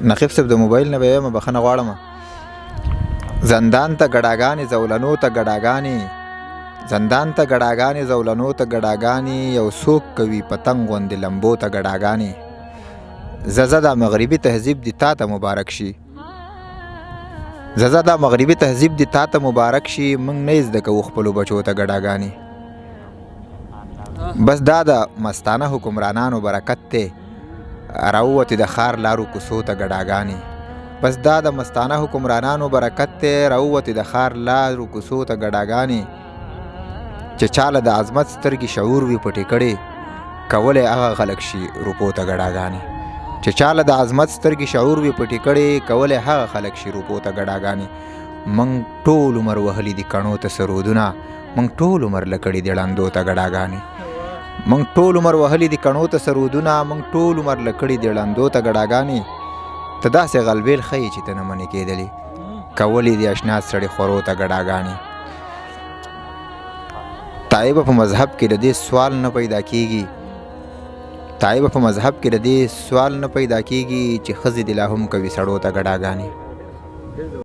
نقیب صاحب د موبایل نه به یم بخښنه غواړم. زندان ته ګډاګانې زولنو ته ګډاګانې، زندان ته ګډاګانې زولنو ته ګډاګانې، یو څوک کوي پتنګ غوندې لمبو ته ګډاګانې. زه دا مغربي تهذیب دې تا ته مبارک شي، زه دا مغربي تهذیب دې تا ته مبارک شي. موږ نه زده کوو خپلو بچو ته ګډاګانې. بس دا د مستانه حکمرانانو برکت دی، راووتې د ښار لارو کوڅو ته ګډاګانې. بس دا د مستانه حکمرانانو برکت دی، راووتې د ښار لارو کوڅو ته ګډاګانې. چې چاله د عظمت سترګې شعور وي پټې کړې، کولی هغه خلک شي روپو ته ګډاګانې. چې چاله د عظمت سترګې شعور وي پټې کړې، کولی هغه خلک شي روپو ته ګډاګانې. موږ ټول عمر وهلي دي کڼو ته سرودونه، موږ ټول عمر لکړي دي ړندو ته ګډاګانې. موږ ټول عمر وهلي دي کڼو ته سرودونه، موږ ټول عمر لکړي دي ړندو ته ګډاګانې. ته داسې غلبېل ښیې چې ته نه منې کېدلې، کولی دي اشنا سړي خورو ته ګډاګانې. تایبه په مذهب کې د دې سوال نه پیدا کېږي، تایبه په مذهب کې د دې سوال نه پیدا کېږي چې ښځې دې لا هم کوي سړو ته ګډاګانې.